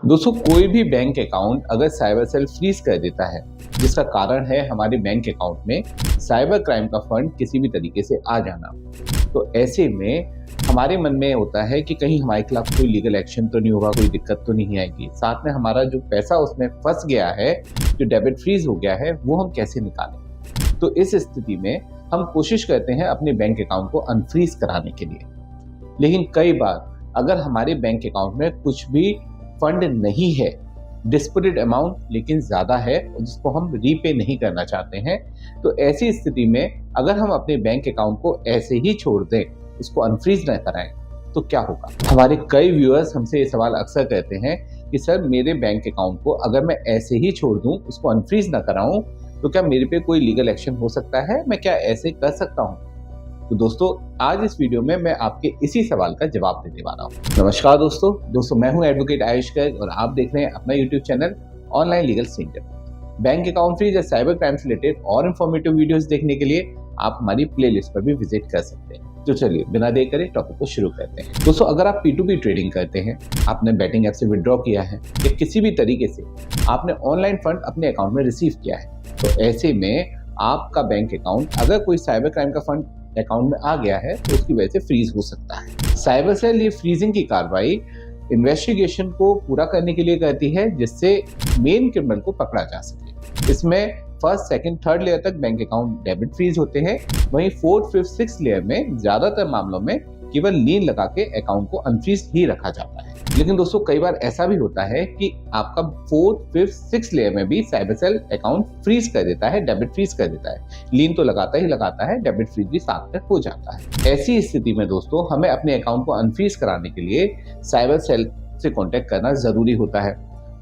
दोस्तों, कोई भी बैंक अकाउंट अगर साइबर सेल फ्रीज कर देता है, जिसका कारण है हमारे बैंक अकाउंट में साइबर क्राइम का फंड किसी भी तरीके से आ जाना, तो ऐसे में हमारे मन में होता है कि कहीं हमारे खिलाफ कोई लीगल एक्शन तो नहीं होगा, कोई दिक्कत तो नहीं आएगी। साथ में हमारा जो पैसा उसमें फंस गया है, जो डेबिट फ्रीज हो गया है, वो हम कैसे निकालें। तो इस स्थिति में हम कोशिश करते हैं अपने बैंक अकाउंट को अनफ्रीज कराने के लिए। लेकिन कई बार अगर हमारे बैंक अकाउंट में कुछ भी फंड नहीं है, डिस्प्यूटेड अमाउंट लेकिन ज़्यादा है जिसको हम रीपे नहीं करना चाहते हैं, तो ऐसी स्थिति में अगर हम अपने बैंक अकाउंट को ऐसे ही छोड़ दें, उसको अनफ्रीज न कराएं, तो क्या होगा। हमारे कई व्यूअर्स हमसे ये सवाल अक्सर करते हैं कि सर, मेरे बैंक अकाउंट को अगर मैं ऐसे ही छोड़ दूं, उसको अनफ्रीज ना कराऊं, तो क्या मेरे पे कोई लीगल एक्शन हो सकता है, मैं क्या ऐसे कर सकता हूं। तो दोस्तों, आज इस वीडियो में मैं आपके इसी सवाल का जवाब देने वाला हूं। नमस्कार दोस्तों, मैं हूं एडवोकेट आयुष गर्ग और आप देख रहे हैं अपना YouTube channel online legal centre. Bank account freeze या साइबर क्राइम से रिलेटेड और इन्फॉर्मेटिव वीडियोस देखने के लिए आप हमारी प्लेलिस्ट पर भी विजिट कर सकते हैं। तो चलिए बिना देर करे टॉपिक को शुरू करते हैं। दोस्तों, अगर आप P2P ट्रेडिंग करते हैं, आपने बैटिंग ऐप से विड्रॉ किया है या किसी भी तरीके से आपने ऑनलाइन फंड अपने अकाउंट में रिसीव किया है, तो ऐसे में आपका बैंक अकाउंट अगर कोई साइबर क्राइम का फंड अकाउंट में आ गया है, तो उसकी वजह से फ्रीज हो सकता है। साइबर सेल ये फ्रीजिंग की कार्रवाई इन्वेस्टिगेशन को पूरा करने के लिए करती है, जिससे मेन क्रिमिनल को पकड़ा जा सके। इसमें फर्स्ट, सेकंड, थर्ड लेयर तक बैंक अकाउंट डेबिट फ्रीज होते हैं। वहीं फोर्थ, फिफ्थ, सिक्स्थ लेयर में ज्यादातर मामलों में केवल लीन लगा के अकाउंट को अनफ्रीज ही रखा जाता है। लेकिन दोस्तों, कई बार ऐसा भी होता है कि आपका फोर्थ, फिफ्थ, सिक्स्थ लेयर में भी साइबर सेल अकाउंट फ्रीज कर देता है, डेबिट फ्रीज कर देता है। लीन तो लगाता ही लगाता है, डेबिट फ्रीज भी साथ में हो जाता है। ऐसी स्थिति में दोस्तों, हमें अपने अकाउंट को अनफ्रीज कराने के लिए साइबर सेल से कॉन्टेक्ट करना जरूरी होता है।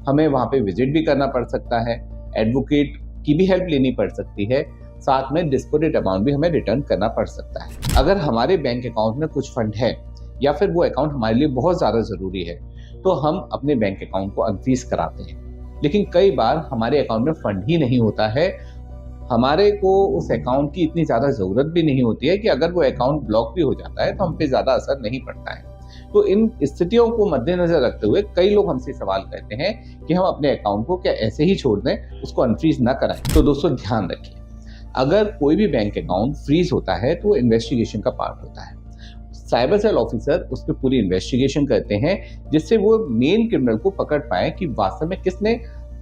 हमें वहां पे विजिट भी करना पड़ सकता है, एडवोकेट की भी हेल्प लेनी पड़ सकती है, साथ में डिस्प्यूटेड अमाउंट भी हमें रिटर्न करना पड़ सकता है। अगर हमारे बैंक अकाउंट में कुछ फंड है या फिर वो अकाउंट हमारे लिए बहुत ज़्यादा ज़रूरी है, तो हम अपने बैंक अकाउंट को अनफ्रीज कराते हैं। लेकिन कई बार हमारे अकाउंट में फंड ही नहीं होता है, हमारे को उस अकाउंट की इतनी ज़्यादा ज़रूरत भी नहीं होती है कि अगर वो अकाउंट ब्लॉक भी हो जाता है तो हम पे ज़्यादा असर नहीं पड़ता है। तो इन स्थितियों को मद्देनजर रखते हुए कई लोग हमसे सवाल करते हैं कि हम अपने अकाउंट को क्या ऐसे ही छोड़ दें, उसको अनफ्रीज ना कराएं। तो दोस्तों, ध्यान रखिए, अगर कोई भी बैंक अकाउंट फ्रीज होता है तो वो इन्वेस्टिगेशन का पार्ट होता है। साइबर सेल ऑफिसर उस पर पूरी इन्वेस्टिगेशन करते हैं, जिससे वो मेन क्रिमिनल को पकड़ पाए कि वास्तव में किसने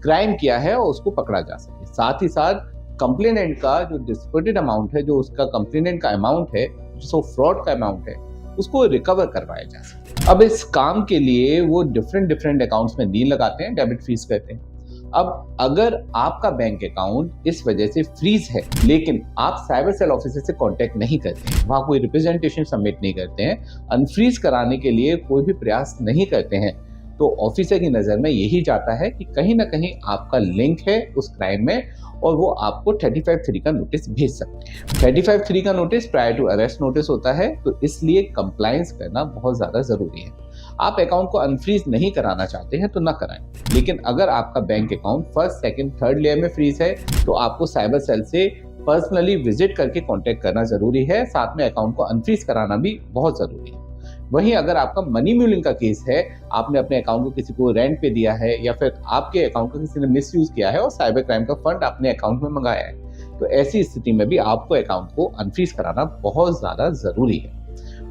क्राइम किया है और उसको पकड़ा जा सके। साथ ही साथ कंप्लेनेंट का जो डिस्प्यूटेड अमाउंट है, जो उसका कंप्लेनेंट का अमाउंट है, जो फ्रॉड का अमाउंट है, उसको रिकवर करवाया जा सके। अब इस काम के लिए वो डिफरेंट अकाउंट्स में लीन लगाते हैं, डेबिट फ्रीज करते हैं। अब अगर आपका बैंक अकाउंट इस वजह से फ्रीज है, लेकिन आप साइबर सेल ऑफिसर से कांटेक्ट नहीं करते हैं, वहां कोई रिप्रेजेंटेशन सबमिट नहीं करते हैं, अनफ्रीज कराने के लिए कोई भी प्रयास नहीं करते हैं, तो ऑफिसर की नज़र में यही जाता है कि कहीं ना कहीं आपका लिंक है उस क्राइम में, और वो आपको 35(3) का नोटिस भेज सकते हैं। 35(3) का notice prior to arrest notice होता है, तो इसलिए कंप्लायंस करना बहुत ज़्यादा ज़रूरी है। आप अकाउंट को अनफ्रीज नहीं कराना चाहते हैं तो ना कराएं, लेकिन अगर आपका bank account first, second, third layer में फ्रीज है, तो आपको साइबर सेल से पर्सनली विजिट करके कांटेक्ट करना जरूरी है। साथ में अकाउंट को अनफ्रीज कराना भी बहुत जरूरी है। वहीं अगर आपका मनी म्यूलिंग का केस है, आपने अपने अकाउंट को किसी को रेंट पे दिया है या फिर आपके अकाउंट को किसी ने मिसयूज किया है और साइबर क्राइम का फंड अपने अकाउंट में मंगाया है, तो ऐसी स्थिति में भी आपको अकाउंट को अनफ्रीज कराना बहुत ज्यादा जरूरी है।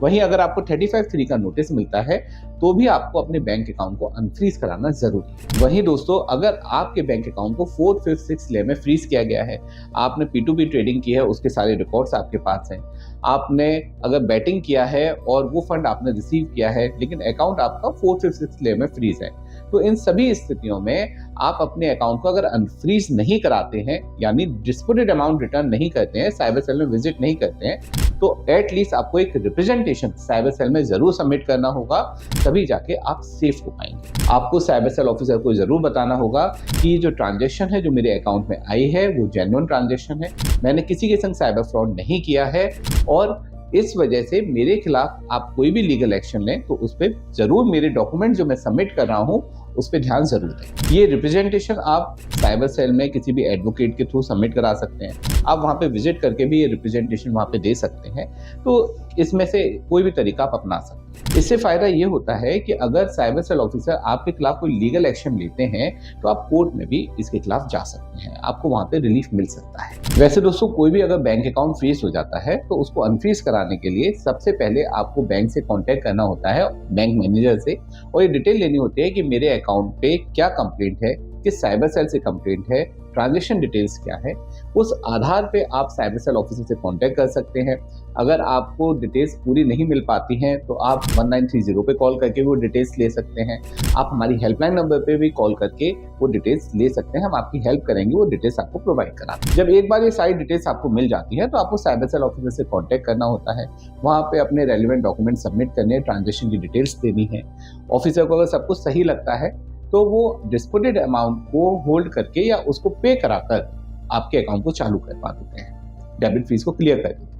वहीं अगर आपको 35(3) का नोटिस मिलता है, तो भी आपको अपने बैंक अकाउंट को अनफ्रीज कराना जरूरी है। वहीं दोस्तों, अगर आपके बैंक अकाउंट को फोर्थ, फिफ्थ, सिक्स्थ लेयर में फ्रीज किया गया है, आपने P2P ट्रेडिंग की है, उसके सारे रिकॉर्ड्स आपके पास हैं, आपने अगर बैटिंग किया है और वो फंड आपने रिसीव किया है, लेकिन अकाउंट आपका फोर्थ, फिफ्थ, सिक्स्थ लेयर में फ्रीज है, तो इन सभी स्थितियों में आप अपने अकाउंट को अगर अनफ्रीज नहीं कराते हैं, यानी डिस्प्यूटेड अमाउंट रिटर्न नहीं करते हैं, साइबर सेल में विजिट नहीं करते हैं, तो एटलीस्ट आपको एक रिप्रेजेंटेशन साइबर सेल में जरूर सबमिट करना होगा, तभी जाके आप सेफ हो पाएंगे। आपको साइबर सेल ऑफिसर को जरूर बताना होगा कि जो ट्रांजैक्शन है जो मेरे अकाउंट में आई है, वो जेन्युइन ट्रांजैक्शन है, मैंने किसी के संग साइबर फ्रॉड नहीं किया है, और इस वजह से मेरे खिलाफ आप कोई भी लीगल एक्शन लें तो उस पर जरूर मेरे डॉक्यूमेंट जो मैं सबमिट कर रहा हूँ उस पर ध्यान जरूर दें। ये रिप्रेजेंटेशन आप साइबर सेल में किसी भी एडवोकेट के थ्रू सबमिट करा सकते हैं, आप वहाँ पे विजिट करके भी ये रिप्रेजेंटेशन वहाँ पे दे सकते हैं। तो इसमें से कोई भी तरीका आप अपना सकते हैं। इससे फायदा ये होता है कि अगर साइबर सेल ऑफिसर आपके खिलाफ कोई लीगल एक्शन लेते हैं तो आप कोर्ट में भी इसके खिलाफ जा सकते हैं, आपको वहां पे रिलीफ मिल सकता है। वैसे दोस्तों, कोई भी अगर बैंक अकाउंट फ्रीज हो जाता है तो उसको अनफ्रीज कराने के लिए सबसे पहले आपको बैंक से कांटेक्ट करना होता है, बैंक मैनेजर से, और ये डिटेल लेनी होती है कि मेरे अकाउंट पे क्या कंप्लेंट है, किस साइबर सेल से कंप्लेंट है, ट्रांजैक्शन डिटेल्स क्या है। उस आधार पे आप साइबर सेल ऑफिसर से कांटेक्ट कर सकते हैं। अगर आपको डिटेल्स पूरी नहीं मिल पाती हैं तो आप 1930 पे कॉल करके वो डिटेल्स ले सकते हैं। आप हमारी हेल्पलाइन नंबर पे भी कॉल करके वो डिटेल्स ले सकते हैं, हम आपकी हेल्प करेंगे वो डिटेल्स आपको प्रोवाइड कराना। जब एक बार ये सारी डिटेल्स आपको मिल जाती है तो आपको साइबर सेल ऑफिसर से कांटेक्ट करना होता है, वहाँ पे अपने रेलिवेंट डॉक्यूमेंट सबमिट करने, ट्रांजेक्शन की डिटेल्स देनी है। ऑफिसर को अगर सब कुछ सही लगता है तो वो डिस्प्यूटेड अमाउंट को होल्ड करके या उसको पे कराकर आपके अकाउंट को चालू करवा देते हैं, डेबिट फीस को क्लियर कर देते हैं।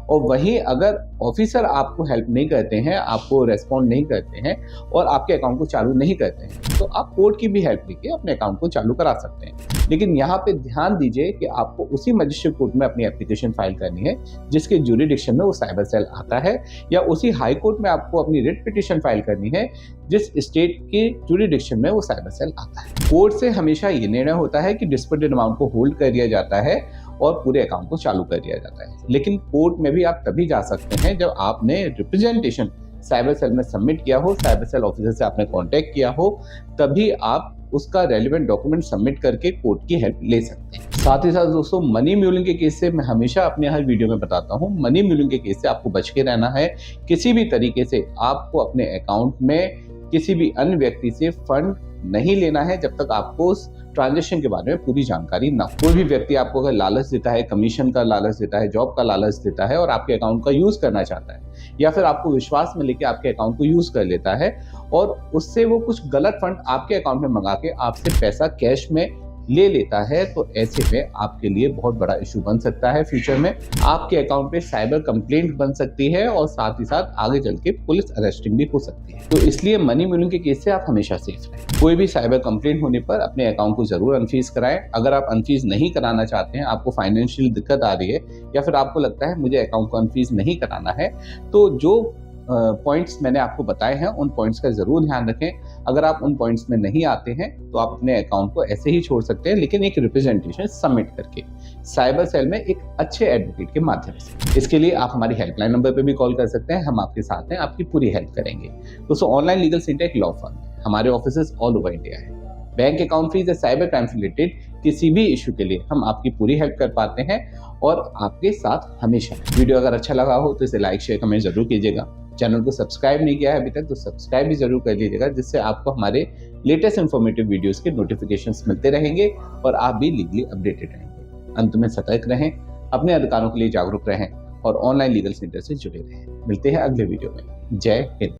और वहीं अगर ऑफिसर आपको हेल्प नहीं करते हैं, आपको रेस्पॉन्ड नहीं करते हैं और आपके अकाउंट को चालू नहीं करते हैं तो आप कोर्ट की भी हेल्प लेके अपने अकाउंट को चालू करा सकते हैं। लेकिन यहाँ पे ध्यान दीजिए कि आपको उसी मजिस्ट्रेट कोर्ट में अपनी एप्लीकेशन फाइल करनी है जिसके ज्यूरिडिक्शन में वो साइबर सेल आता है, या उसी हाई कोर्ट में आपको अपनी रिट पिटीशन फाइल करनी है जिस स्टेट के ज्यूरिडिक्शन में वो साइबर सेल आता है। कोर्ट से हमेशा ये निर्णय होता है कि डिस्प्यूटेड अमाउंट को होल्ड कर दिया जाता है और पूरे अकाउंट को चालू कर दिया जाता है। लेकिन कोर्ट में भी आप तभी जा सकते हैं जब आपने रिप्रेजेंटेशन साइबर सेल में सबमिट किया हो, साइबर सेल ऑफिसर से आपने कांटेक्ट किया हो, तभी आप उसका रेलिवेंट डॉक्यूमेंट सबमिट करके कोर्ट की हेल्प ले सकते हैं। साथ ही साथ दोस्तों, मनी म्यूलिंग के केस से मैं हमेशा अपने हर वीडियो में बताता हूँ, मनी म्यूलिंग के केस से आपको बच के रहना है। किसी भी तरीके से आपको अपने अकाउंट में किसी भी अन्य व्यक्ति से फंड नहीं लेना है जब तक आपको उस ट्रांजैक्शन के बारे में पूरी जानकारी ना हो। कोई भी व्यक्ति आपको अगर लालच देता है, कमीशन का लालच देता है, जॉब का लालच देता है और आपके अकाउंट का यूज करना चाहता है, या फिर आपको विश्वास में लेके आपके अकाउंट को यूज कर लेता है और उससे वो कुछ गलत फंड आपके अकाउंट में मंगा के आपसे पैसा कैश में ले लेता है, तो ऐसे में आपके लिए बहुत बड़ा इशू बन सकता है। फ्यूचर में आपके अकाउंट पे साइबर कंप्लेंट बन सकती है और साथ ही साथ आगे चल के पुलिस अरेस्टिंग भी हो सकती है। तो इसलिए मनी म्यूलिंग के केस से आप हमेशा सेफ रहें। कोई भी साइबर कंप्लेंट होने पर अपने अकाउंट को जरूर अनफ्रीज कराएं। अगर आप अनफ्रीज नहीं कराना चाहते हैं, आपको फाइनेंशियल दिक्कत आ रही है या फिर आपको लगता है मुझे अकाउंट को अनफ्रीज नहीं कराना है, तो जो पॉइंट्स मैंने आपको बताए हैं उन पॉइंट्स का जरूर ध्यान रखें। अगर आप उन पॉइंट्स में नहीं आते हैं तो आप अपने अकाउंट को ऐसे ही छोड़ सकते हैं, लेकिन एक रिप्रेजेंटेशन सबमिट करके साइबर सेल में एक अच्छे एडवोकेट के माध्यम से। इसके लिए आप हमारी हेल्पलाइन नंबर पे भी कॉल कर सकते हैं, हम आपके साथ हैं, आपकी पूरी हेल्प करेंगे। दोस्तों, ऑनलाइन लीगल सेंटर एक लॉ फर्म है, हमारे ऑफिसेज ऑल ओवर इंडिया है। बैंक अकाउंट फ्रीज या साइबर क्राइम से रिलेटेड किसी भी इशू के लिए हम आपकी पूरी हेल्प कर पाते हैं और आपके साथ हमेशा। वीडियो अगर अच्छा लगा हो तो इसे लाइक शेयर कमेंट जरूर कीजिएगा। चैनल को सब्सक्राइब नहीं किया है अभी तक तो सब्सक्राइब भी जरूर कर लीजिएगा, जिससे आपको हमारे लेटेस्ट इन्फॉर्मेटिव वीडियोस के नोटिफिकेशंस मिलते रहेंगे और आप भी लीगली अपडेटेड रहेंगे। अंत में सतर्क रहें, अपने अधिकारों के लिए जागरूक रहें और ऑनलाइन लीगल सेंटर से जुड़े रहें। मिलते हैं अगले वीडियो में। जय हिंद।